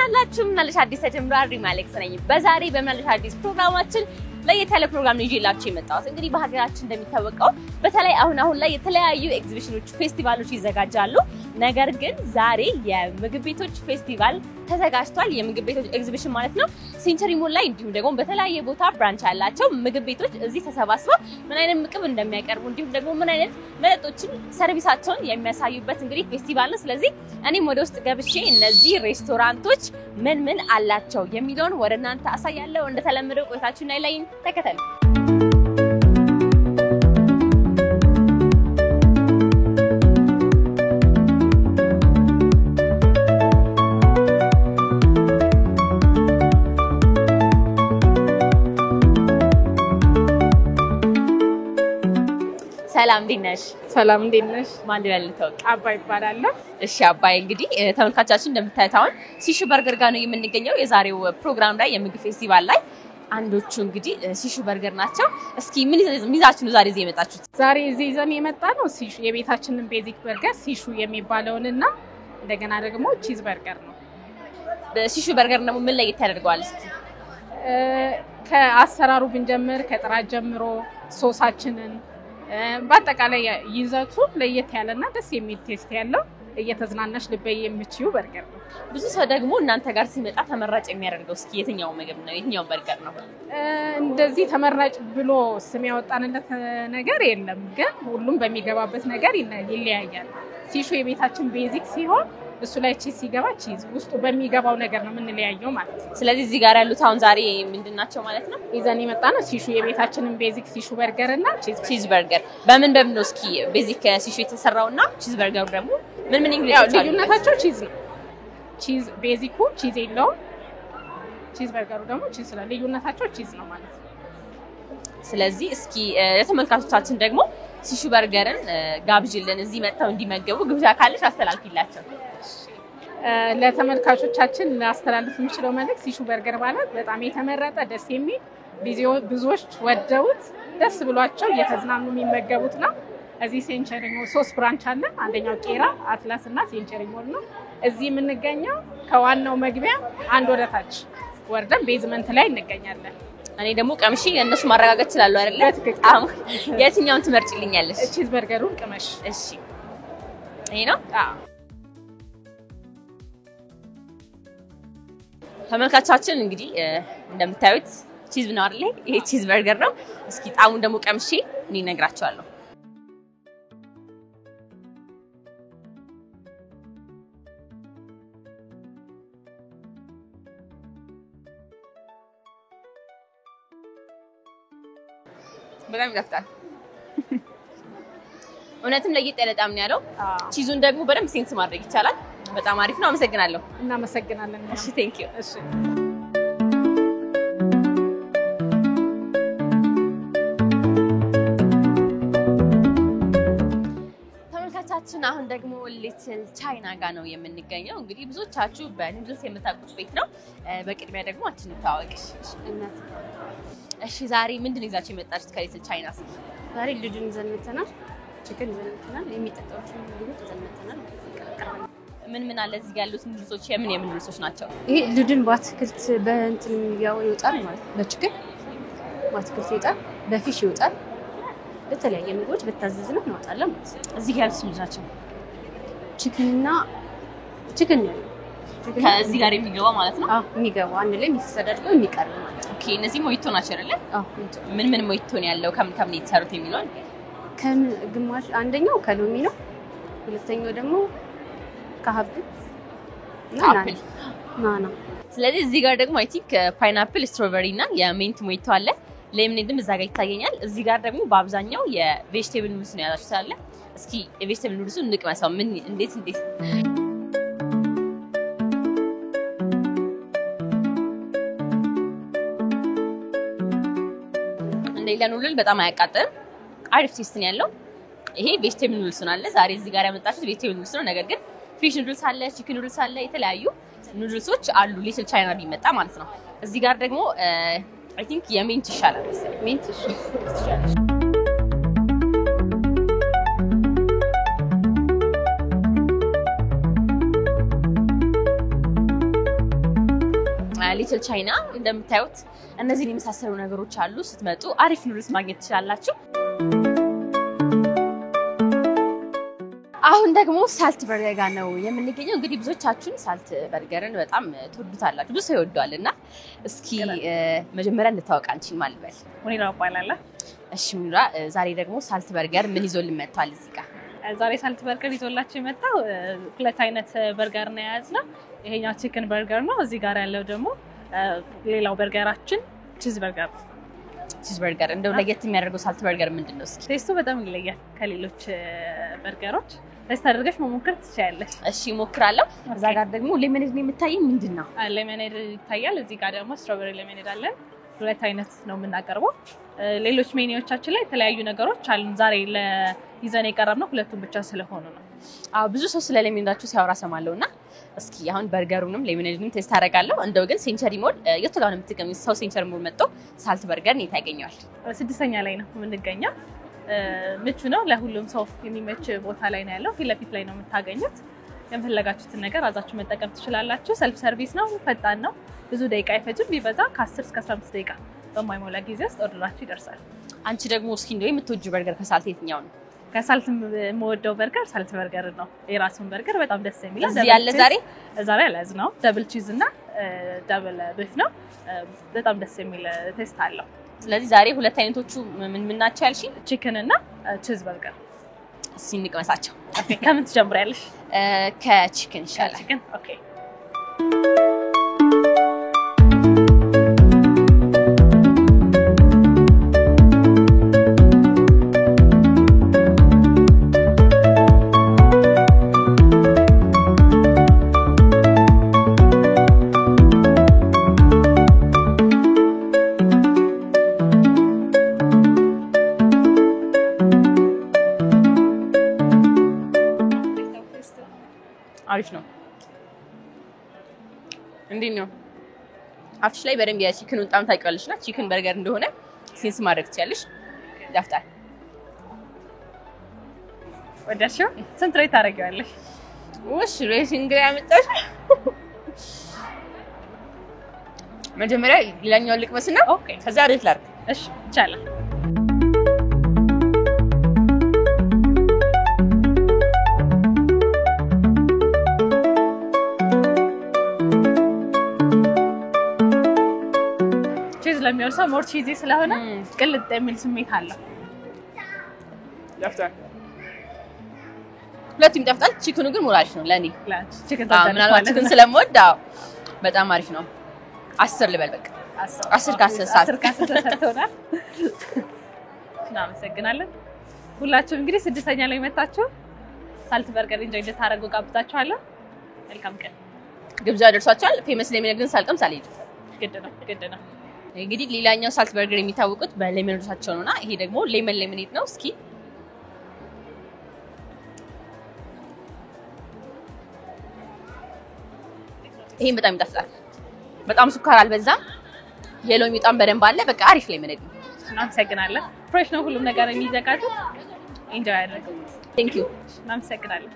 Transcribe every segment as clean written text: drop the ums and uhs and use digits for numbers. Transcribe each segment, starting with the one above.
እንደምናላችሁ ምናልሽ አዲስ ተጀምሯል ሪማሌክስ ነኝ በዛሬ በምናልሽ አዲስ ፕሮግራማችን ለየት ያለ ፕሮግራም ይዤላችሁ የመጣሁት እንግዲህ በሀገራችን እንደሚታወቀው በተለይ አሁን ላይ የተለያዩ ኤግዚቢሽኖች ፌስቲቫሎች ይዘጋጃሉ ነገር ግን ዛሬ የምግብ ቤቶች ፌስቲቫል ተዘጋጅቷል የምግብ ቤቶች ኤግዚቢሽን ማለት ነው ሴንቸሪ ሞል ላይ እንዲሁም ደግሞ በተለያየ ቦታ ብራንች ያላቸው ምግብ ቤቶች እዚህ ተሰባስበው ምን አይነት ምግብ እንደሚያቀርቡ እንዲሁም ደግሞ ምን አይነት መጠጦችን ሰርቪሳቸውን የሚያሳዩበት እንግዲህ ፌስቲቫል ነው ስለዚህ እኔም ወደ ውስጥ ገብቼ እነዚህ ሬስቶራንቶች ምን አላቸው የሚለውን ወደ እናንተ አሳያለሁ እንደተለመደው ቆይታችሁን ላይ ተከተሉ ሰላም ዲነሽ ሰላም ዲነሽ ማን ይላልተው አባይ ይባላል እሺ አባይ እንግዲህ ተመልካቾቻችን እንደምታዩት አሁን ሲሹ በርገር ጋር ነው የምንገኘው የዛሬው ፕሮግራም ላይ የምግብ ፌስቲቫል ላይ አንዶቹ እንግዲህ ሲሹ በርገር ናቸው እስኪ ምን ይዛችሁ ነው ዛሬ እዚህ የመጣችሁት ዛሬ እዚህ ይዘን የመጣ ነው ሲሹ የቤታችንን ቤዚክ በርገር ሲሹ የሚባለውንና እንደገና ደግሞ ቺዝ በርገር ነው ሲሹ በርገር ደግሞ ምን ላይ ያደርገዋል እስኪ ከአሰራሩ ብንጀምር ከጥራት ጀምሮ ሶሳችንን በአጠቃላይ ይዘቱ ለየት ያለና ደስ የሚል ቴስት ያለው እየተዝናናሽ ልበይ የምትዩ በርገር ነው ብዙ ሰው ደግሞ እናንተ ጋር ሲመጣ ተመራጭ የሚያደርገው እስኪ የትኛው ምግብ ነው የትኛው በርገር ነው እንደዚህ ተመራጭ ብሎ ስም ያወጣንለት ነገር የለም ግን ሁሉም በሚገባበት ነገር ይለያያል ሲሹ የቤታችን ቤዚክ ሲሆን እሱ ላይ ቺዝ ሲገባ ቺዝ ውስጡ በሚገባው ነገር ነው የምንለያየው ማለት ነው ስለዚህ እዚህ ጋር ያሉት አሁን ዛሬ ምንድናቸው ማለት ነው ይዘን የመጣ ነው ሲሹ የቤታችንን ቤዚክ ሲሹ በርገር እና ቺዝ በርገር በምን ነው እስኪ ቤዚክ ሲሹ የተሰራውና ቺዝ በርገሩ ደግሞ ምን ኢንግሪዲየንትስ አሉ ልዩነታቸው ቺዝ ነው ቺዝ ቤዚኩ ቺዝ የለውም ቺዝ በርገሩ ደግሞ ቺዝ ስለ ልዩነታቸው ቺዝ ነው ማለት ነው ስለዚህ እስኪ ለተመልካቾቻችን ደግሞ ሲሹ በርገርን ጋብዥልን እዚህ መጥተው እንዲመገቡ ግብዣ ካለሽ አስተላልፊላቸው ለተመልካቾቻችን ላስተላልፍ የምችለው መልእክት ሲሹ በርገር ማለት በጣም የተመረጠ ደስ የሚል ብዙዎች ወደውት ደስ ብሏቸው እየተዝናኑ የሚመገቡት ነው እዚህ ሴንቸሪ ሞል 3 ብራንች አለ አንደኛው ቄራ አትላስ እና ሴንቸሪ ሞል ነው እዚህ የምንገኘው ከዋናው መግቢያ አንድ ወደታች ወርደን ቤዝመንት ላይ እንገኛለን እኔ ደግሞ ቀምሺ እነሱ ማረጋጋት ይችላል አይደል የትኛውን ትመርጭልኛለሽ ቺዝ በርገሩን ቅመሽ እሺ ይሄ ነው ተመልካቾቻችን እንግዲህ እንደምታዩት ቺዝ ነው አይደል ይሄ ቺዝ በርገር ነው እስኪ ጣሙን ደግሞ ቀምሺ እኔ እነግራቸዋለሁ በጣም ይጣፍጣል እውነትም ለየት ያለ ጣም ነው ያለው ቺዙን ደግሞ በደንብ ሴንስ ማድረግ ይቻላል በጣም አሪፍ ነው አመሰግናለሁ እናመሰግናለን እሺ ቴንክ ዩ እሺ ተመልካቾቻችን አሁን ደግሞ ሊትል ቻይና ጋር ነው የምንገኘው እንግዲህ ብዙዎቻችሁ በኑድልስ የምታውቁት ቤት ነው በቅድሚያ ደግሞ አንቺን ታዋቂሽ እሺ ዛሬ ምንድነው ይዛችሁ የመጣችሁት ከሊትል ቻይና ዛሬ ልጁን ይዘን መተናል ቺክን ይዘን መተናል የሚጠጣውችን ምግብ ይዘን መተናል ምን አለ እዚህ ያሉት ኑድልሶች የምን ኑድልሶች ናቸው ይሄ ልጁን በአትክልት በእንትን ያው ይወጣል ማለት በቺክን በአትክልት ይወጣል በፊሽ ይወጣል በተለያየ ምግቦች በታዘዝነው እናወጣለን ማለት ነው እዚህ ያሉት ምንድን ናቸው ቺክን ነው ከዚህ ጋር የሚገባ ማለት ነው የሚገባ አንድ ላይ የሚሰዳድቀው የሚቀርብ ማለት ነው ኦኬ እነዚህ ሞይቶ ናቸው አይደል ምን ሞይቶ ነው ያለው ከምን የተሰሩት የሚለው ግማሽ አንደኛው ከሎሚ ነው ሁለተኛው ደግሞ ከሀብል ናና ስለዚህ እዚህ ጋር ደግሞ አይ ቲንክ ፓይናፕል ስትሮበሪ እና የሜንት ሞይቶ አለ ሌሞኔድም እዛ ጋር ይታየኛል እዚህ ጋር ደግሞ በአብዛኛው የቬጂቴብል ኑድልስ ነው ያላችሁ ታለ እስኪ የቬጂቴብል ኑድልሱን እንቅመሰው ምን እንዴት እንደሌላ ኑድል በጣም አያቃጥልም አሪፍ ቴስት ነው ያለው ይሄ ቬጂቴብል ኑድልስ ነው አለ ዛሬ እዚህ ጋር ያመጣችሁት ቬጂቴብል ኑድልስ ነው ነገር ግን ፊሽ ኑድልስ አለ ቺክን ኑድልስ አለ የተለያዩ ኑድልሶች አሉ ሊትል ቻይና ቢመጣ ማለት ነው እዚህ ጋር ደግሞ አይ ቲንክ የሜንት ይሻላል መሰለኝ ሜንት ይሻላል ሊትል ቻይና እንደምታዩት እነዚህን የመሳሰሉ ነገሮች አሉ። ስትመጡ አሪፍ ኑርስ ማግኘት ትችላላችሁ። አሁን ደግሞ ሳልት በርገር ጋር ነው የምንገኘው። እንግዲህ ብዙዎቻችሁን ሳልት በርገርን በጣም ትወዱታላችሁ፣ ብዙ ሰው ይወደዋልና እስኪ መጀመሪያ እንታወቅ። አንቺን ማን ልበል? ሙኒራ እባላለሁ። እሺ ሙኒራ፣ ዛሬ ደግሞ ሳልት በርገር ምን ይዞልን መጥቷል እዚህ ጋር? ዛሬ ሳልት በርገር ይዞላችሁ የመጣው ሁለት አይነት በርገር ነው የያዝነው። ይሄኛው ቺክን በርገር ነው። እዚህ ጋር ያለው ደግሞ ሌላው በርገራችን ቺዝ በርገር ነው። ቺዝ በርገር እንደው ለየት የሚያደርገው ሳልት በርገር ምንድነው? እስኪ ቴስቱ በጣም ይለያል ከሌሎች በርገሮች። ቴስት አድርገሽ መሞከር ትችያለሽ። እሺ እሞክራለሁ። እዛ ጋር ደግሞ ሌሞኔድ ነው የምታየኝ፣ ምንድነው? ሌሞኔድ ይታያል። እዚህ ጋር ደግሞ ስትሮቤሪ ሌሞኔድ አለን። ሁለት አይነት ነው የምናቀርበው። ሌሎች ሜኒዎቻችን ላይ የተለያዩ ነገሮች አሉን። ዛሬ ለይዘን የቀረብነው ሁለቱም ብቻ ስለሆኑ ነው። ብዙ ሰው ስለ ሌሞኔዳችሁ ሲያወራ ሰማለሁና እስኪ አሁን በርገሩንም ሌሞኔድንም ቴስት አደርጋለሁ። እንደው ግን ሴንቸሪ ሞል የቱ ጋር ነው የምትገኙት? ሰው ሴንቸሪ ሞል መጥቶ ሳልት በርገር የት ያገኘዋል? 6ኛ ላይ ነው የምንገኘው። ምቹ ነው፣ ለሁሉም ሰው የሚመች ቦታ ላይ ነው ያለው። ፊት ለፊት ላይ ነው የምታገኙት። የፈለጋችሁትን ነገር አዛችሁ መጠቀም ትችላላችሁ። ሰልፍ ሰርቪስ ነው፣ ፈጣን ነው፣ ብዙ ደቂቃ አይፈጅም። ቢበዛ ከ10 እስከ 15 ደቂቃ በማይሞላ ጊዜ ውስጥ ኦርደራችሁ ይደርሳል። አንቺ ደግሞ እስኪ እንደው የምትወጂው በርገር ከሳልት የትኛው ነው? ከሳልት የምወደው በርገር ሳልት በርገር ነው። የራሱን በርገር በጣም ደስ የሚለው እዚህ ያለ ዛሬ ያለዝነው ደብል ቺዝ እና ደብል ቢፍ ነው። በጣም ደስ የሚል ቴስት አለው። ስለዚህ ዛሬ ሁለት አይነቶቹ ምን ናቸው ያልሽኝ? ቺክን እና ቺዝ በርገር። እስኪ እንቅመሳቸው። ኦኬ፣ ከምን ትጀምሪያለሽ? ከቺክን ይሻላል። ቺክን። ኦኬ። አሪፍ ነው። እንዴት ነው? አፍሽ ላይ በደንብ የቺክኑን ጣም ታውቂዋለሽና ቺክን በርገር እንደሆነ ሴንስ ማድረግ ትችያለሽ። ያፍጣል። ወደሽው ስንት ሬት ታደርጊዋለሽ? ወሽ ሬቲንግ ያመጣሽ መጀመሪያ ሌላኛውን ልቅመስና ኦኬ፣ ከዛ ሬት ላድርግ። እሺ፣ ይቻላል። ለሚወርሰው ሞር ቺዚ ስለሆነ ቅልጥ የሚል ስሜት አለው። ያፍጣል። ሁለቱም ይጣፍጣል። ቺክኑ ግን ሞር አሪፍ ነው ለኔ። ቺክን ምናልባት ቺክን ስለምወድ በጣም አሪፍ ነው። 10 ልበል በቃ 10 ከ10 ተሰጥቶናል። እናመሰግናለን። ሁላችሁም እንግዲህ 6ኛ ላይ መጣችሁ ሳልት በርገር ኢንጆይ እንድታረጉ ጋብዛችኋለሁ። መልካም ቀን። ግብዣ ደርሷችኋል። ፌመስ ሌሞኔድ ግን ሳልቀምስ አልሄድም። ግድ ነው። እንግዲህ ሌላኛው ሳልት በርገር የሚታወቁት በሌሞኔዳቸው ነውና ይሄ ደግሞ ሌሞኔድ ነው። እስኪ ይሄን በጣም ይጣፍጣል። በጣም ሱካር አልበዛም። የሎሚ ጣም በደንብ አለ። በቃ አሪፍ ሌሞኔድ ነው። እናመሰግናለን። ፍሬሽ ነው ሁሉም ነገር የሚዘጋጁት። ኢንጆይ አድርጉ። ቴንክ ዩ። እናመሰግናለን።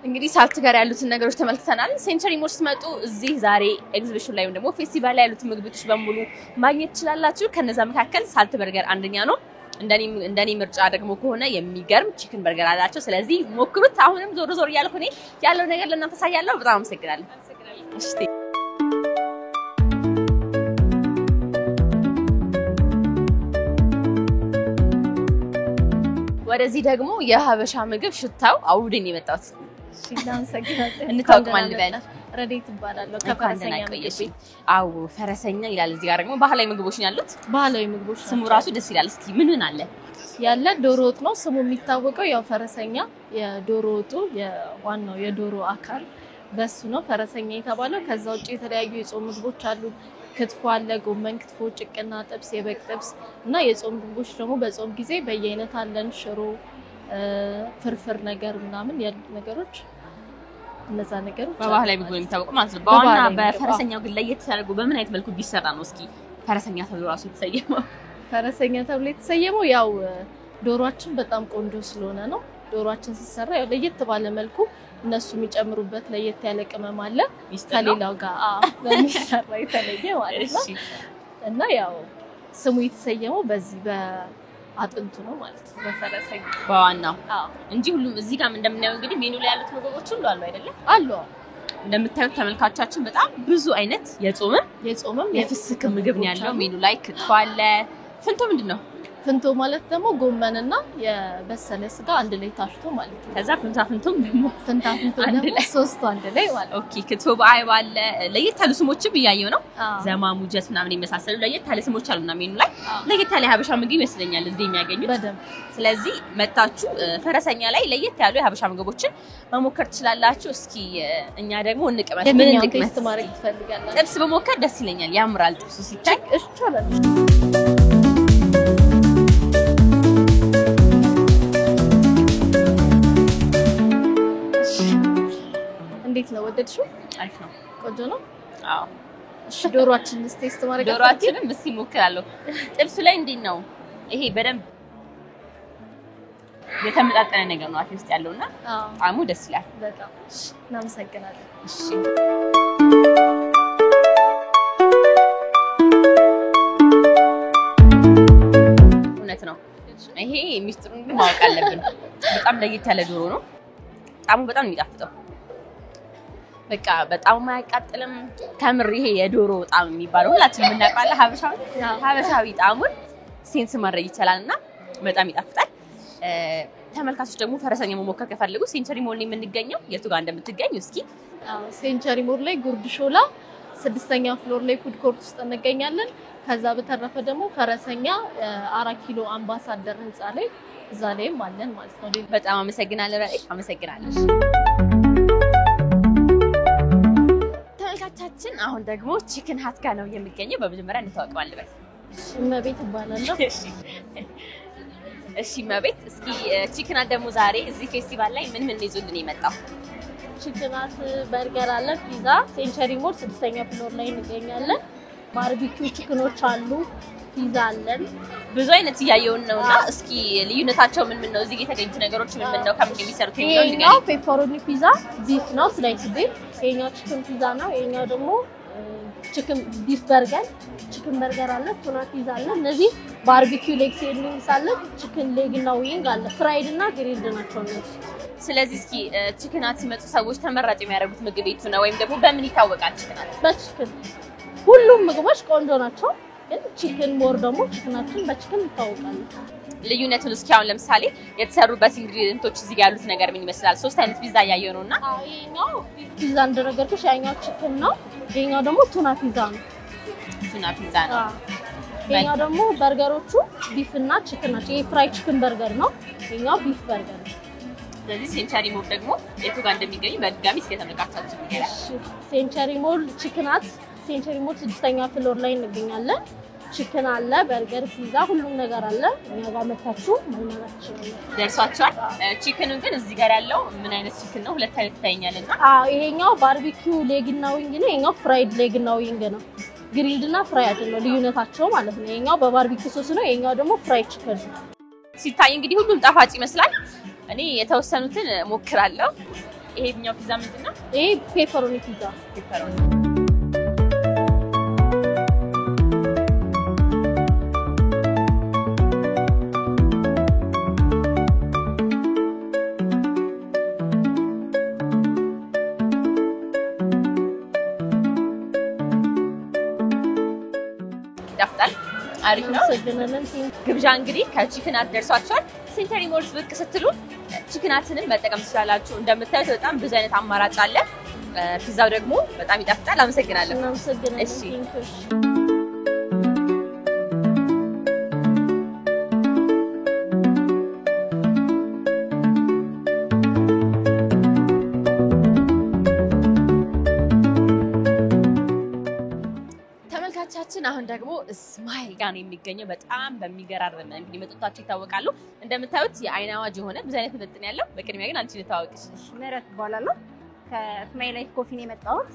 እንግዲህ ሳልት ጋር ያሉትን ነገሮች ተመልክተናል። ሴንቸሪ ሞል ስትመጡ እዚህ ዛሬ ኤግዚቢሽን ላይ ደግሞ ፌስቲቫል ላይ ያሉትን ምግቦች በሙሉ ማግኘት ትችላላችሁ። ከነዛ መካከል ሳልት በርገር አንደኛ ነው። እንደኔ ምርጫ ደግሞ ከሆነ የሚገርም ቺክን በርገር አላቸው። ስለዚህ ሞክሩት። አሁንም ዞር እያልኩ እኔ ያለው ነገር ለእናንተ ሳያለሁ። በጣም አመሰግናለሁ። እሺ፣ ወደዚህ ደግሞ የሀበሻ ምግብ ሽታው አውድን የመጣው እንታውቅማል ልበል። ረዴት ይባላል። ከፈረሰኛ ነው። አው ፈረሰኛ ይላል። እዚህ ጋር ደግሞ ባህላዊ ምግቦች ያሉት። ባህላዊ ምግቦች ስሙ ራሱ ደስ ይላል። እስኪ ምን አለ? ያለ ዶሮ ወጥ ነው ስሙ የሚታወቀው። ያው ፈረሰኛ የዶሮ ወጡ የዋናው የዶሮ አካል በሱ ነው ፈረሰኛ የተባለው። ከዛ ውጪ የተለያዩ የጾም ምግቦች አሉ። ክትፎ አለ፣ ጎመን ክትፎ፣ ጭቅና ጥብስ፣ የበግ ጥብስ እና የጾም ምግቦች ደግሞ በጾም ጊዜ በየአይነት አለን። ሽሮ፣ ፍርፍር ነገር ምናምን ያሉ ነገሮች እነዛ ነገሮች በባህላዊ ምግብ የሚታወቁ ማለት ነው። በዋና በፈረሰኛው ግን ለየት ያደርጉ በምን አይነት መልኩ ቢሰራ ነው እስኪ ፈረሰኛ ተብሎ ራሱ የተሰየመው? ፈረሰኛ ተብሎ የተሰየመው ያው ዶሮአችን በጣም ቆንጆ ስለሆነ ነው። ዶሮአችን ሲሰራ ያው ለየት ባለ መልኩ እነሱ የሚጨምሩበት ለየት ያለ ቅመም አለ ከሌላው ጋር በሚሰራ የተለየ ማለት ነው እና ያው ስሙ የተሰየመው በዚህ በአጥንቱ ነው ማለት ነው በፈረሰኛ በዋናው እንጂ ሁሉም እዚህ ጋር እንደምናየው እንግዲህ ሜኑ ላይ ያሉት ምግቦች ሁሉ አሉ አይደለ አሉ እንደምታዩት ተመልካቾቻችን በጣም ብዙ አይነት የጾምም የፍስክ ምግብ ነው ያለው ሜኑ ላይ ክትፎ አለ ፍንቶ ምንድነው ፍንቶ ማለት ደግሞ ጎመንና የበሰለ ስጋ አንድ ላይ ታሽቶ ማለት ነው ከዛ ፍንታፍንቶም ደግሞ ደግሞ ሶስቱ አንድ ላይ ማለት ኦኬ ክትፎ በአይብ አለ ለየት ያሉ ስሞችም እያየው ነው ዘማሙ ጀት ምናምን የመሳሰሉ ለየት ያለ ስሞች አሉና ሜኑ ላይ ለየት ያለ ሀበሻ ምግብ ይመስለኛል እዚህ የሚያገኙት በደንብ ስለዚህ መጣችሁ ፈረሰኛ ላይ ለየት ያሉ የሀበሻ ምግቦችን መሞከር ትችላላችሁ እስኪ እኛ ደግሞ እንቀመጥ ምን እንቀመጥ ማድረግ ትፈልጋላችሁ ጥብስ በሞከር ደስ ይለኛል ያምራል ጥብሱ ሲታይ ይቻላል እንዴት ነው ወደድሽው አሪፍ ነው ቆንጆ ነው አዎ እሺ ዶሮአችንን ቴስት ማድረግ ዶሮአችንን እስኪ ሞክራለሁ ጥብሱ ላይ እንዴት ነው ይሄ በደንብ የተመጣጠነ ነገር ነው አፍ ውስጥ ያለውና ጣዕሙ ደስ ይላል በጣም እናመሰግናለን እሺ እውነት ነው ይሄ ሚስጥሩን ግን ማወቅ አለብን በጣም ለየት ያለ ዶሮ ነው ጣዕሙ በጣም የሚጣፍጠው በቃ በጣም ማያቃጥልም ከምር ይሄ የዶሮ ጣዕም የሚባለው ሁላችንም እናውቃለን ሀበሻዊ ጣዕሙን ሴንስ ማድረግ ይችላልና በጣም ይጣፍጣል ተመልካቾች ደግሞ ፈረሰኛ መሞከር ከፈልጉ ሴንቸሪ ሞል ላይ የምንገኘው የቱ ጋር እንደምትገኙ እስኪ ሴንቸሪ ሞል ላይ ጉርድ ሾላ 6ኛ ፍሎር ላይ ፉድ ኮርት ውስጥ እንገኛለን ከዛ በተረፈ ደግሞ ፈረሰኛ 4 ኪሎ አምባሳደር ህንጻ ላይ እዛ ላይም አለን ማለት ነው በጣም አመሰግናለሁ ተመልካቾቻችን አሁን ደግሞ ቺክን ሃት ጋር ነው የሚገኘው በመጀመሪያ እንተዋወቀዋለን እመቤት እባላለሁ እሺ እመቤት እስኪ ቺክን ሃት ደግሞ ዛሬ እዚህ ፌስቲቫል ላይ ምን ይዞልን የመጣው ቺክን ሃት በርገር አለ ፒዛ ሴንቸሪ ሞል 6ኛ ፍሎር ላይ እንገኛለን ባርቢኪው ቺክኖች አሉ ፒዛ አለን ብዙ አይነት ያየውን ነውና እስኪ ልዩነታቸው ምን ነው እዚህ የተገኙት ነገሮች ምን ነው ከምን የሚሰሩት የሚለው ይሄኛው ፔፐሮኒ ፒዛ ቢፍ ነው ስላይስ ቢፍ ይሄኛው ቺክን ፒዛ ነው ይሄኛው ደግሞ ቺክን ቢፍ በርገር ቺክን በርገር አለ ቱና ፒዛ አለ እነዚህ ባርቢኪው ሌግ ሴንድዊች አለ ቺክን ሌግ እና ዊንግ አለ ፍራይድ እና ግሪልድ ናቸው እነዚህ ስለዚህ እስኪ ቺክን ሃት ሲመጡ ሰዎች ተመራጭ የሚያደርጉት ምግብ ቤቱ ነው ወይም ደግሞ በምን ይታወቃል ቺክን ሃት በቺክን ሁሉም ምግቦች ቆንጆ ናቸው ግን ቺክን ሞር ደግሞ ቺክናችን በቺክን ይታወቃል ልዩነቱን እስኪ አሁን ለምሳሌ የተሰሩበት ኢንግሪዲየንቶች እዚህ ያሉት ነገር ምን ይመስላል ሶስት አይነት ፒዛ ያየው ነውና ይሄኛው ፒዛ እንደነገርኩሽ ያኛው ቺክን ነው ይሄኛው ደግሞ ቱና ፒዛ ነው ይሄኛው ደግሞ በርገሮቹ ቢፍ እና ቺክን ናቸው ይሄ ፍራይ ቺክን በርገር ነው ይሄኛው ቢፍ በርገር ነው ስለዚህ ሴንቸሪ ሞል ደግሞ የቱ ጋር እንደሚገኝ በድጋሚ እስኪ ተመልካቾቻችን ይገራል ሴንቸሪ ሞል ቺክን ሃት ሴንቸሪ ሞል 6ኛ ፍሎር ላይ እንገኛለን ቺክን አለ በርገር ፒዛ ሁሉም ነገር አለ እኛ ጋር መጣችሁ ማለት ይችላል ደርሷቸዋል ቺክኑን ግን እዚህ ጋር ያለው ምን አይነት ቺክን ነው ሁለት አይነት ታይኛልና ይሄኛው ባርቢኪው ሌግ እና ዊንግ ነው ይሄኛው ፍራይድ ሌግ እና ዊንግ ነው ግሪልድ እና ፍራይድ ነው ልዩነታቸው ማለት ነው ይሄኛው በባርቢኪው ሶስ ነው ይሄኛው ደግሞ ፍራይድ ቺክን ነው ሲታይ እንግዲህ ሁሉም ጣፋጭ ይመስላል እኔ የተወሰኑትን ሞክራለሁ ይሄኛው ፒዛ ምንድነው ይሄ ፔፐሮኒ ፒዛ ይጣፍጣል አሪፍ ነው ሰገነን ግብዣ እንግዲህ ከቺክን ሃት ደርሷቸዋል ሴንቸሪ ሞልስ ብቅ ስትሉ ቺክን ሃትንን መጠቀም ትችላላችሁ እንደምታዩት በጣም ብዙ አይነት አማራጭ አለ ፒዛው ደግሞ በጣም ይጣፍጣል አመሰግናለሁ እሺ አሁን ደግሞ ስማይል ጋር ነው የሚገኘው በጣም በሚገራርም እንግዲህ መጠጣቸው ይታወቃሉ እንደምታዩት የአይን አዋጅ የሆነ ብዙ አይነት መጠጥ ያለው በቅድሚያ ግን አንቺ ልታወቅሽ ምህረት ይባላል ከስማይል ላይፍ ኮፊ ነው የመጣሁት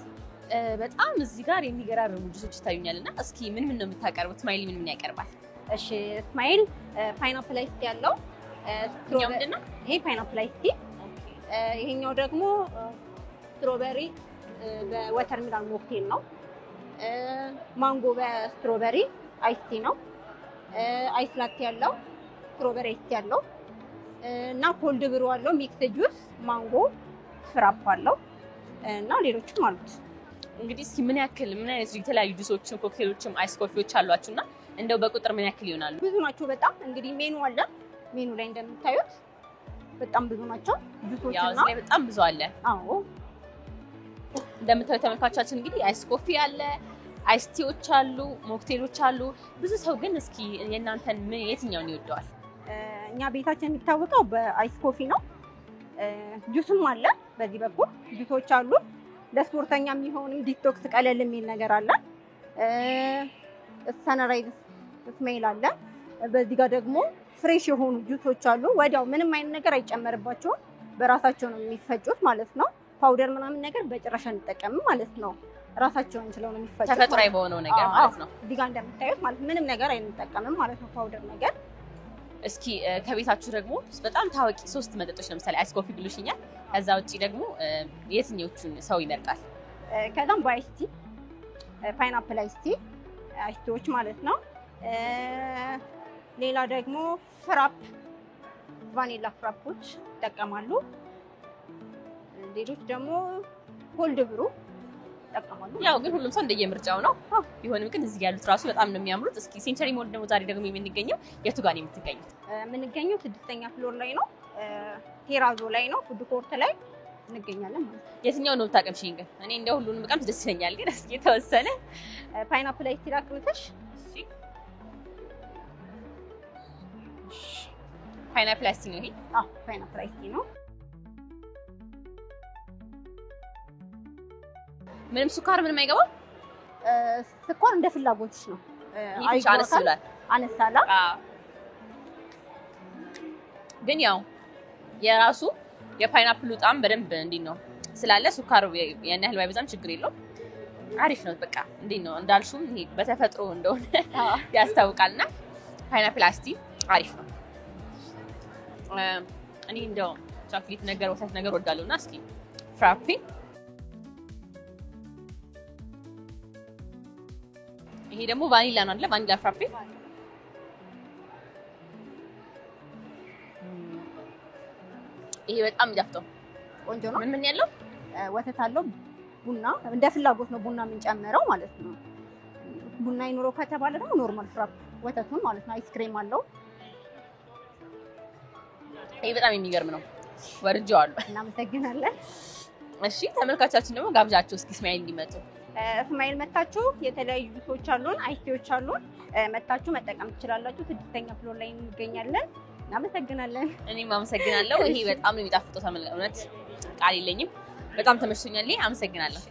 በጣም እዚህ ጋር የሚገራርሙ ጁሶች ይታዩኛልና እስኪ ምን ነው የምታቀርቡት ስማይል ምን ያቀርባል እሺ ስማይል ፓይናፕል አይስ ያለው ምንድነው ይሄ ፓይናፕል አይስ ይሄኛው ደግሞ ስትሮበሪ በወተርሜሎን ሞክቴል ነው። ማንጎ በስትሮበሪ አይስ ቲ ነው። አይስ ላቴ ያለው ስትሮበሪ አይስ ቲ ያለው እና ኮልድ ብሩ አለው ሚክስ ጁስ ማንጎ ፍራፕ አለው እና ሌሎችም አሉት። እንግዲህ እስኪ ምን አይነት የተለያዩ ጁሶችን ኮክቴሎችም አይስ ኮፊዎች አሏችሁና እንደው በቁጥር ምን ያክል ይሆናሉ? ብዙ ናቸው በጣም እንግዲህ ሜኑ አለ። ሜኑ ላይ እንደምታዩት በጣም ብዙ ናቸው ጁሶች ያው እዚህ ላይ በጣም ብዙ አለ። አዎ እንደምታዩት ተመልካቾቻችን እንግዲህ አይስ ኮፊ አለ፣ አይስ ቲዎች አሉ፣ ሞክቴሎች አሉ። ብዙ ሰው ግን እስኪ የእናንተን የትኛውን ይወደዋል? እኛ ቤታችን የሚታወቀው በአይስ ኮፊ ነው። ጁስም አለ በዚህ በኩል ጁሶች አሉ። ለስፖርተኛ የሚሆንም ዲቶክስ ቀለል የሚል ነገር አለ። ሰንራይዝ ስሜል አለ። በዚህ ጋር ደግሞ ፍሬሽ የሆኑ ጁሶች አሉ። ወዲያው ምንም አይነት ነገር አይጨመርባቸውም። በራሳቸው ነው የሚፈጩት ማለት ነው። ፓውደር ምናምን ነገር በጭራሽ አንጠቀምም ማለት ነው። ራሳቸውን ችለው ነው የሚፈጩት። ተፈጥሯዊ በሆነው ነገር ማለት ነው። እዚህ ጋር እንደምታዩት ማለት ምንም ነገር አይንጠቀምም ማለት ነው ፓውደር ነገር። እስኪ ከቤታችሁ ደግሞ በጣም ታዋቂ 3 መጠጦች ለምሳሌ አይስ ኮፊ ብሉሽኛል። ከዛ ውጪ ደግሞ የትኞቹን ሰው ይመርጣል? ከዛም በአይስ ቲ ፓይናፕል አይስ ቲ አይስ ቲዎች ማለት ነው። ሌላ ደግሞ ፍራፕ ቫኒላ ፍራፖች ይጠቀማሉ። ሌሎች ደግሞ ኮልድ ብሩ ይጠቀማሉ። ያው ግን ሁሉም ሰው እንደየምርጫው ነው። ቢሆንም ግን እዚህ ያሉት ራሱ በጣም ነው የሚያምሩት። እስኪ ሴንቸሪ ሞል ደግሞ ዛሬ ደግሞ የምንገኘው የቱ ጋር ነው የምትገኙት? የምንገኘው 6ኛ ፍሎር ላይ ነው። ቴራዞ ላይ ነው። ፉድ ኮርት ላይ እንገኛለን ማለት ነው። የትኛው ነው የምታቀምሽኝ? ግን እኔ እንደው ሁሉንም በቃም ደስ ይለኛል። ግን እስኪ ተወሰነ ፓይናፕል አይስ ቲ ላቅምጥሽ። ፓይናፕል አይስ ቲ ነው ይሄ? አዎ ፓይናፕል አይስ ቲ ነው። ምንም ስኳር ምንም አይገባም? ስኳር እንደ ፍላጎትሽ ነው። ይሄ አነስ ብሏል። አነስ አለ። አዎ ግን ያው የራሱ የፓይናፕሉ ጣም በደንብ እንዴት ነው ስላለ ስኳር ያን ያህል ባይበዛም ችግር የለውም። አሪፍ ነው። በቃ እንዴት ነው እንዳልሹም ይሄ በተፈጥሮ እንደሆነ ያስታውቃልና ፓይናፕል አይስ ቲ አሪፍ ነው። እኔ እንደው ቻክሌት ነገር ወተት ነገር ወዳለሁና እስኪ ፍራፔ ይሄ ደግሞ ቫኒላ ነው አይደል? ቫኒላ ፍራፔ ይሄ በጣም ይጣፍጣል። ቆንጆ ነው። ምን ያለው ወተት አለው። ቡና እንደ ፍላጎት ነው ቡና የምንጨምረው ማለት ነው። ቡና ይኖረው ከተባለ ደግሞ ኖርማል ፍራፕ ወተቱን ማለት ነው። አይስክሬም አለው። ይሄ በጣም የሚገርም ነው። ወርጄዋለሁ። እናመሰግናለን። እሺ ተመልካቾቻችን ደግሞ ጋብዣቸው እስኪ እስማኤል እንዲመጡ። እስማኤል መታችሁ የተለያዩ ጁሶች አሉን፣ አይስቲዎች አሉን። መታችሁ መጠቀም ትችላላችሁ። 6ኛ ፍሎር ላይ እንገኛለን። እናመሰግናለን። እኔም አመሰግናለሁ። ይሄ በጣም ነው የሚጣፍጠው። እውነት ቃል የለኝም። በጣም ተመችቶኛል። አመሰግናለሁ።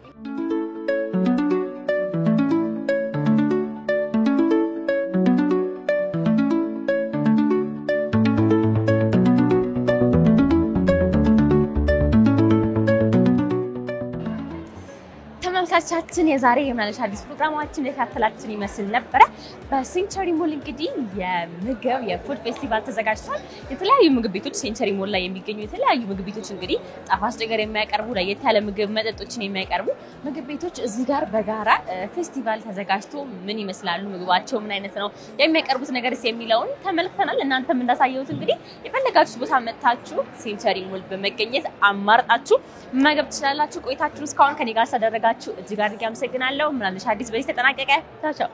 ተመልካቾቻችን የዛሬ የምናለሽ አዲስ ፕሮግራማችን የካተላችን ይመስል ነበረ። በሴንቸሪ ሞል እንግዲህ የምግብ የፉድ ፌስቲቫል ተዘጋጅቷል። የተለያዩ ምግብ ቤቶች ሴንቸሪ ሞል ላይ የሚገኙ የተለያዩ ምግብ ቤቶች እንግዲህ ጣፋጭ ነገር የሚያቀርቡ ለየት ያለ ምግብ መጠጦችን የሚያቀርቡ ምግብ ቤቶች እዚህ ጋር በጋራ ፌስቲቫል ተዘጋጅቶ ምን ይመስላሉ፣ ምግባቸው ምን አይነት ነው፣ የሚያቀርቡት ነገርስ የሚለውን ተመልክተናል። እናንተም እንዳሳየሁት እንግዲህ የፈለጋችሁ ቦታ መጥታችሁ ሴንቸሪ ሞል በመገኘት አማርጣችሁ መመገብ ትችላላችሁ። ቆይታችሁን እስካሁን ከኔ ጋር ሳደረጋችሁ እጅግ አድርጌ አመሰግናለሁ። ምናለሽ አዲስ በዚህ ተጠናቀቀ። ቻው።